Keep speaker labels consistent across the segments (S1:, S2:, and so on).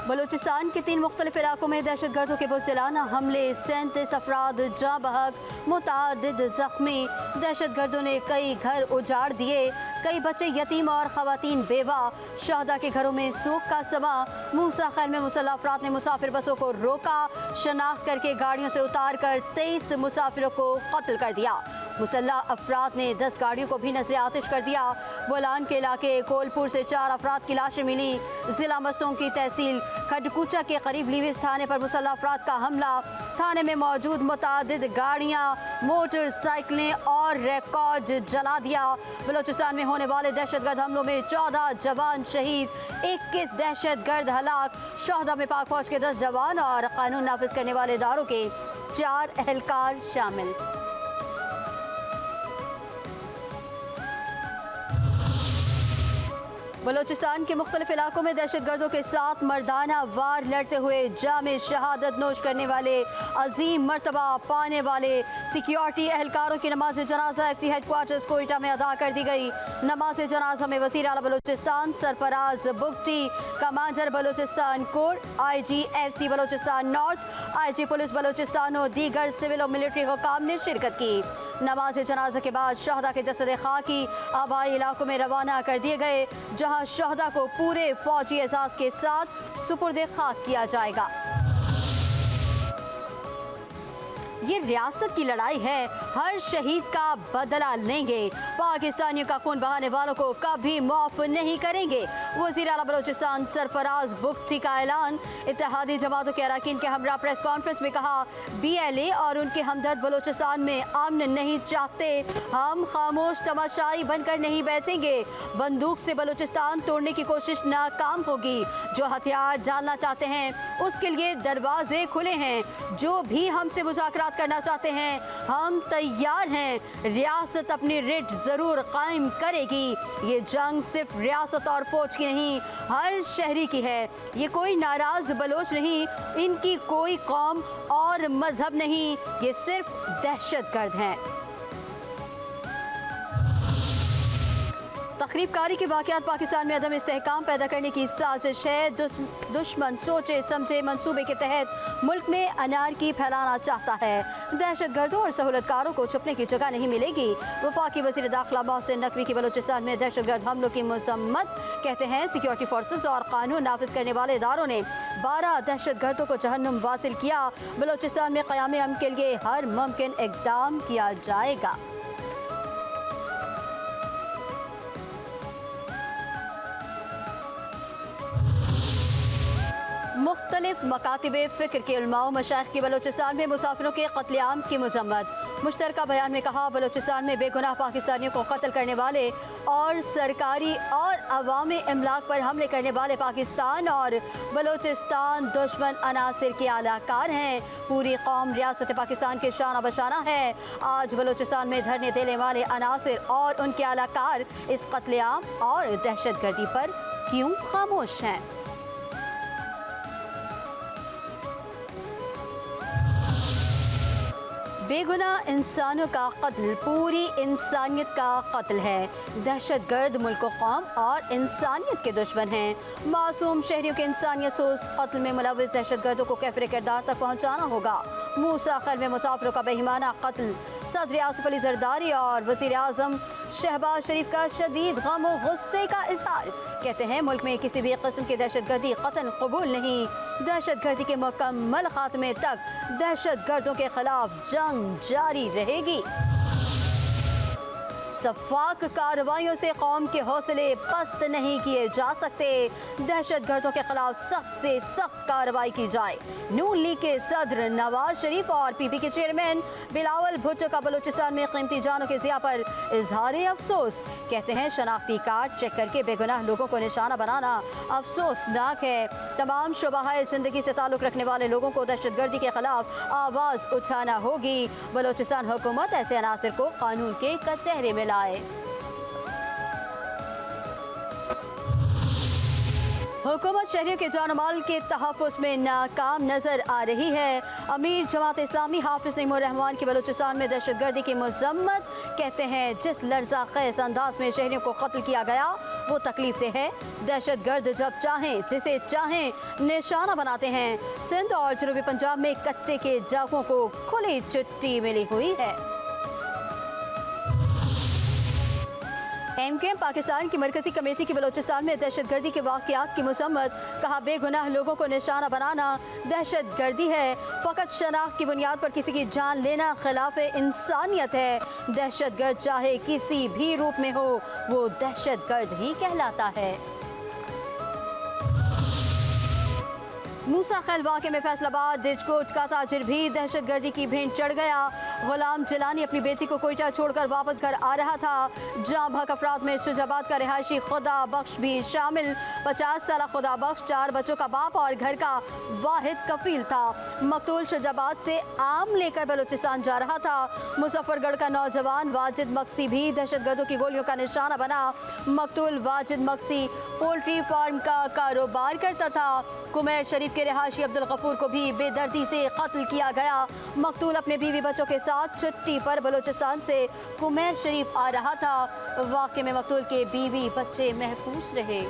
S1: बलूचिस्तान के 3 मुख्तलिफ इलाकों में दहशत गर्दों के बुज़दिलाना हमले, 37 अफराद जाँ बहक, मुतअद्दिद ज़ख्मी। दहशत गर्दों ने कई घर उजाड़ दिए, कई बच्चे यतीम और ख़वातीन बेवा। शहदा के घरों में सूख का समा। मूसा खैल में मुसल्लह अफराद ने मुसाफिर बसों को रोका, शनाख्त करके गाड़ियों से उतार कर 23 मुसाफिरों को कत्ल कर दिया। मुसल्लह अफराद ने 10 गाड़ियों को भी नजर आतिश कर दिया। बोलान के इलाके कोलपुर से 4 अफराद की लाशें मिली। जिला मस्तों की तहसील खडकुचा के करीब लीविस थाने पर मुसल्लह अफराद का हमला। थाने में मौजूद मुतअद्दिद गाड़ियां, मोटरसाइकिलें और रिकॉर्ड जला दिया। बलूचिस्तान में होने वाले दहशतगर्द हमलों में 14 जवान शहीद, 21 दहशतगर्द हलाक। शहदा में पाक फौज के 10 जवान और कानून नाफिज करने वाले इदारों के 4 एहलकार शामिल। बलूचिस्तान के मुख्तलिफ इलाकों में दहशत गर्दों के साथ मर्दाना वार लड़ते हुए जामे शहादत नोश करने वाले अजीम मर्तबा पाने वाले सिक्योरिटी एहलकारों की नमाज जनाजा FC हेडक्वार्टर्स कोयटा में अदा कर दी गई। नमाज जनाजा में वज़ीर आला Balochistan Sarfaraz Bugti, commander Balochistan core, IG FC Balochistan north, IG police Balochistan और दीगर सिविल और मिलिट्री हुकाम ने शिरकत की। नमाज जनाजा के बाद शहदा के जसद खाकी आबाई इलाकों में रवाना कर दिए गए, जहां शहदा को पूरे फौजी एजाज के साथ सुपुर्द खाक किया जाएगा। ये रियासत की लड़ाई है, हर शहीद का बदला लेंगे, पाकिस्तानियों का खून बहाने वालों को कभी माफ नहीं करेंगे। वज़ीर आला बलूचिस्तान सरफराज बुगटी का ऐलान। इत्तेहादी जमातों के अरकान के हमरा प्रेस कॉन्फ्रेंस में कहा, BLA और उनके हमदर्द बलूचिस्तान में अमन नहीं चाहते। हम खामोश तमाशाई बनकर नहीं बैठेंगे। बंदूक से बलूचिस्तान तोड़ने की कोशिश नाकाम होगी। जो हथियार डालना चाहते हैं उसके लिए दरवाजे खुले हैं। जो भी हमसे मुज़ाकरात करना चाहते हैं हम तैयार हैं। रियासत अपनी रिट जरूर कायम करेगी। ये जंग सिर्फ रियासत और फौज की नहीं, हर शहरी की है। ये कोई नाराज बलोच नहीं, इनकी कोई कौम और मजहब नहीं, ये सिर्फ दहशतगर्द हैं। तखरीबकारी के वाक़यात पाकिस्तान में अदम इस्तेहकाम पैदा करने की साजिश है। दुश्मन सोचे समझे मंसूबे के तहत मुल्क में अनारकी फैलाना चाहता है। दहशतगर्दों और सहूलतकारों को छुपने की जगह नहीं मिलेगी। वफाकी वज़ीर दाखिला मोहसिन नकवी की बलूचिस्तान में दहशतगर्द हमलों की मजम्मत। कहते हैं सिक्योरिटी फोर्सेस और कानून नाफिज करने वाले इदारों ने 12 दहशतगर्दों को जहन्नुम वासिल किया। बलूचिस्तान में क़याम अमन के लिए हर मुमकिन इक़दाम किया जाएगा। मुख्तलिफ मकातिबे फ़िक्र के उलमाओं मशाइख की बलूचिस्तान में मुसाफिरों के क़त्ल-ए-आम की मज़म्मत। मुश्तरका बयान में कहा, बलूचिस्तान में बेगुनाह पाकिस्तानियों को कत्ल करने वाले और सरकारी और अवामी इमलाक पर हमले करने वाले पाकिस्तान और बलूचिस्तान दुश्मन अनासिर के आलाकार हैं। पूरी कौम रियासत पाकिस्तान के शाना बशाना है। आज बलूचिस्तान में धरने देने वाले अनासिर और उनके आलाकार इस कत्ल-ए-आम और दहशतगर्दी पर क्यों खामोश हैं? बेगुनाह इंसानों का कत्ल पूरी इंसानियत का कत्ल है। दहशतगर्द मुल्क कौम और इंसानियत के दुश्मन हैं। मासूम शहरियों के इंसानियत सोच कत्ल में मुलविस दहशतगर्दों को कैफरे किरदार तक पहुँचाना होगा। मूसा खैल में मुसाफिरों का बेईमाना कत्ल। सदर आसिफ अली जरदारी और वज़ीर आज़म शहबाज शरीफ का शदीद गम और गुस्से का इजहार। कहते हैं मुल्क में किसी भी किस्म की दहशतगर्दी कतन कबूल नहीं। दहशतगर्दी के मुकम्मल खात्मे तक दहशतगर्दों के खिलाफ जंग जारी रहेगी। सफाक कार्रवाइयों से कौम के हौसले पस्त नहीं किए जा सकते। दहशतगर्दों के खिलाफ सख्त से सख्त कार्रवाई की जाए। नून लीग के सदर नवाज शरीफ और PP के चेयरमैन बिलावल भुट्टो का बलूचिस्तान में कीमती जानों के ज़िया पर इजहार अफसोस। कहते हैं शनाख्ती कार्ड चेक करके बेगुनाह लोगों को निशाना बनाना अफसोसनाक है। तमाम शुबहाए ज़िंदगी से ताल्लुक़ रखने वाले लोगों को दहशतगर्दी के खिलाफ आवाज़ उठाना होगी। बलूचिस्तान हुकूमत ऐसे अनासिर को कानून के कचहरे में लाए। हुकूमत शहरियों के जान माल के तहफ़्फ़ुज़ में नाकाम नज़र आ रही है। अमीर जमात इस्लामी हाफिज़ नईमुर रहमान की बलूचिस्तान में दहशत गर्दी की मज़म्मत कहते हैं, जिस लर्ज़ाखेज़ अंदाज में शहरियों को कत्ल किया गया वो तकलीफ दे है। दहशत गर्द जब चाहें जिसे चाहें निशाना बनाते हैं। सिंध और जनूबी पंजाब में कच्चे के जागों को खुली चिट्ठी मिली हुई है। एमकेएम पाकिस्तान की मरकजी कमेटी की बलूचिस्तान में दहशत गर्दी के वाक़यात की मज़म्मत, कहा बेगुनाह लोगों को निशाना बनाना दहशत गर्दी है। फ़कत शनाख्त की बुनियाद पर किसी की जान लेना खिलाफ इंसानियत है। दहशत गर्द चाहे किसी भी रूप में हो वो दहशत गर्द ही कहलाता है। मूसा खैल वाक़े में फैसलाबाद डिजकोट का ताजिर भी दहशत गर्दी की भेंट चढ़ गया। गुलाम जिलानी अपनी बेटी को कोयटा छोड़कर वापस घर आ रहा था। जाँ भक अफराद में शुजाबाद का रिहायशी खुदा बख्श भी शामिल। 50 साल खुदा बख्श 4 बच्चों का बाप और घर का वाहिद कफील था। मकतूल शुजाबाद से आम लेकर बलूचिस्तान जा रहा था। मुजफ्फरगढ़ का नौजवान वाजिद मक्सी भी दहशत गर्दों की गोलियों का निशाना बना। मकतूल वाजिद मक्सी पोल्ट्री फार्म का कारोबार करता था। कुमैर शरीफ के रिहायशी अब्दुल गफूर को भी बेदर्दी से कत्ल किया गया। मकतूल अपने बीवी बच्चों के साथ छुट्टी पर बलूचिस्तान से कुमैर शरीफ आ रहा था। वाक़े में मकतूल के बीवी बच्चे महफूज रहे।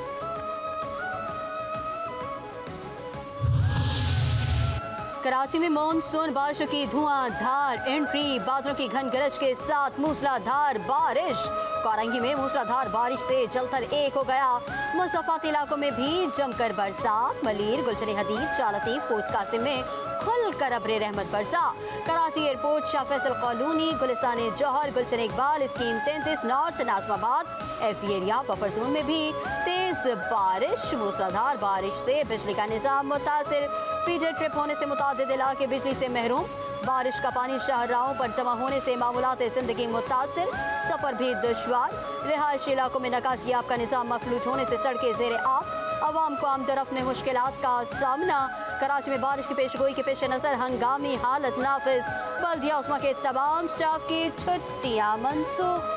S1: कराची में मानसून बारिशों की धुआंधार एंट्री, बादलों की घन गरज के साथ मूसलाधार बारिश। कोरंगी में मूसलाधार बारिश से जलथल एक हो गया। मुसफ़ाती इलाकों में भी जमकर बरसात। मलीर, गुलशन हदीद, चालती, कोच कासिम में खुलकर अब्रे रहमत बरसा। Karachi airport, Shah Faisal colony, Gulistan Jauhar, Gulshan Iqbal, scheme 33, north, Nazimabad, FB area, buffer zone में भी तेज बारिश। मूसलाधार बारिश से बिजली का निज़ाम मुतासिर। फीडर ट्रिप होने से मुतादिद इलाके बिजली से महरूम। बारिश का पानी शाहराहों पर जमा होने से मामूलात ज़िंदगी मुतासिर, सफ़र भी दुश्वार। रिहायशी इलाकों में निकासियाब का निज़ाम मफलूज होने से सड़कें ज़ेर आब। अवाम को आमदरफ्त में मुश्किलात का सामना। कराची में बारिश की पेशगोई के पेश नज़र हंगामी हालत नाफिज। बल्दिया उस्मा के तमाम स्टाफ की छुट्टियाँ मनसूख।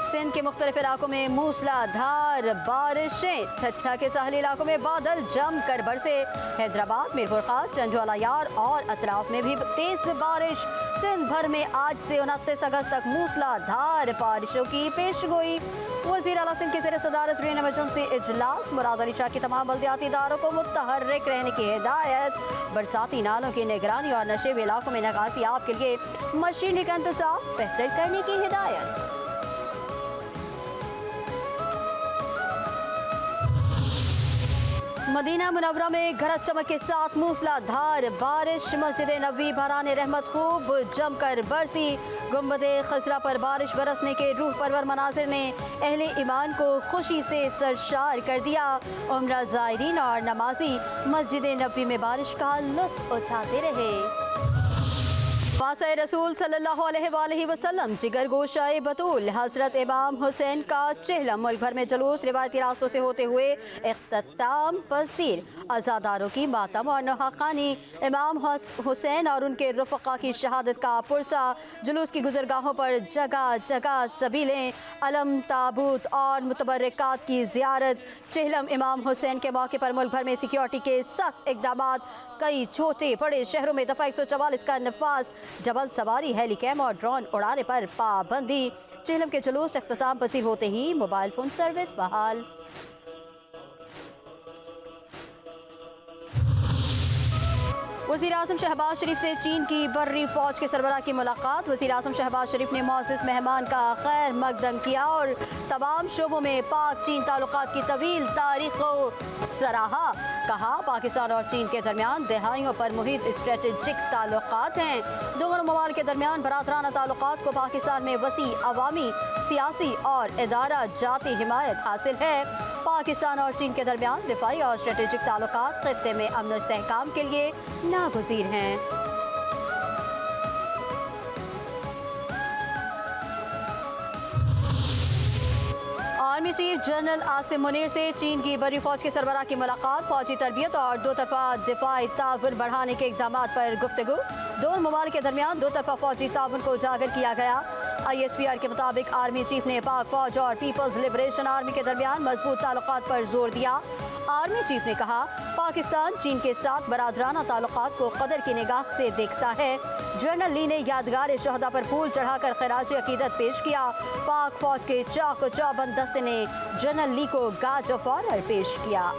S1: सिंध के मुख्तलिफ इलाकों में मूसलाधार बारिशें। छच्छा के साहली इलाकों में बादल जम कर बरसे। हैदराबाद, मीरपुर खास, टंडवाला यार और अतराफ में भी तेज बारिश। सिंध भर में आज से 29 अगस्त तक मूसलाधार बारिशों की पेशगोई। वज़ीर आला सिंध के ज़ेर सदारत रेन इमरजेंसी इजलास। मुराद अली शाह की तमाम बल्दियाती इदारों को मुतहर्रिक रहने की हिदायत। बरसाती नालों की निगरानी और नशेबी इलाकों में निकासियाब के लिए मशीनरी का इंतजाम बेहतर करने की हिदायत। मदीना मुनव्वरा में गरज चमक के साथ मूसलाधार बारिश। मस्जिद नबवी बहरान रहमत खूब जमकर बरसी। गुंबदे खसरा पर बारिश बरसने के रूह परवर मनाजिर ने अहले ईमान को खुशी से सरशार कर दिया। उम्रा ज़ायरीन और नमाजी मस्जिद नबवी में बारिश का लुत्फ उठाते रहे। पासे रसूल सल्लल्लाहु अलैहि वसल्लम जिगर गोशाए बतूल हज़रत इमाम हुसैन का चहलम। मुल्क भर में जुलूस रिवायती रास्तों से होते हुए इख्तिताम पसीर। अज़ादारों की मातम और नोहाखानी। इमाम हुसैन और उनके रफ़क़ा की शहादत का पुरसा। जुलूस की गुज़रगाहों पर जगह जगह सबीलें, अलम, ताबूत और मुतबर्रिकात की ज़ियारत। चहलम इमाम हुसैन के मौके पर मुल्क भर में सिक्योरिटी के सख्त इक़दामात। कई छोटे बड़े शहरों में दफ़ा 144 का नफाज। जबल सवारी, हेलीकैम और ड्रोन उड़ाने पर पाबंदी। चहलम के जुलूस इख्तिताम पसीर होते ही मोबाइल फ़ोन सर्विस बहाल। वज़ीर आज़म शहबाज शरीफ से चीन की बर्री फ़ौज के सरबराह की मुलाकात। वज़ीर आज़म शहबाज शरीफ ने मुअज़्ज़ज़ मेहमान का खैर मकदम किया और तमाम शोबों में पाक चीन ताल्लुकात की तवील तारीख़ को सराहा। कहा पाकिस्तान और चीन के दरमियान दहाइयों पर मुहित स्ट्रेटेजिक ताल्लुकात हैं। दोनों ममालिक के दरमियान बरादराना ताल्लुकात को पाकिस्तान में वसी अवामी, सियासी और इदारा जाती हिमायत हासिल है। पाकिस्तान और चीन के दरमियान दिफाई और स्ट्रेटेजिक ताल्लुकात खित्ते में अमन और इस्तेहकाम के लिए नागुज़ीर हैं। Army chief general Asim Munir से चीन की बड़ी फौज के सरबराह की मुलाकात, फौजी तरबियत और दो तरफा दिफाई ताउन बढ़ाने के इक़दाम पर गुफ्तगू। दोनों ममालिक के दरमियान दो तरफा फौजी ताउन को उजागर किया गया। ISPR के मुताबिक आर्मी चीफ ने पाक फौज और पीपल्स लिबरेशन आर्मी के दरमियान मजबूत ताल्लुकात पर जोर दिया। आर्मी चीफ ने कहा, पाकिस्तान चीन के साथ बरादराना ताल्लुकात को कदर की निगाह से देखता है। जनरल ली ने यादगार शहदा पर फूल चढ़ाकर खराज अकीदत पेश किया। पाक फौज के चाक चौबंद दस्ते ने जनरल ली को गाज ऑफ ऑनर पेश किया।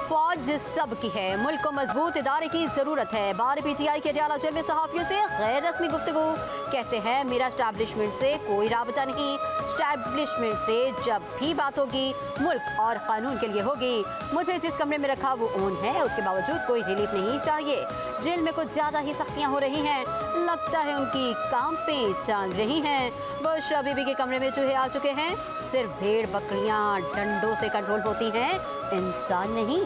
S1: फौज सबकी है, मुल्क को मजबूत इदारे की जरूरत है। बार PTI के अडयाला जेल में सहाफियों से गैर रस्मी गुफ्तगू, कहते हैं मेरा स्टैब्लिशमेंट से कोई राबता नहीं। स्टैब्लिशमेंट से जब भी बात होगी मुल्क और कानून के लिए होगी। मुझे जिस कमरे में रखा वो ओन है, उसके बावजूद कोई रिलीफ नहीं चाहिए। जेल में कुछ ज्यादा ही सख्तियां हो रही हैं, लगता है उनकी काम पे टाल रही हैं। बुश बीबी के कमरे में चूहे आ चुके हैं। सिर्फ भेड़ बकरियां डंडों से कंट्रोल होती हैं, इंसान नहीं।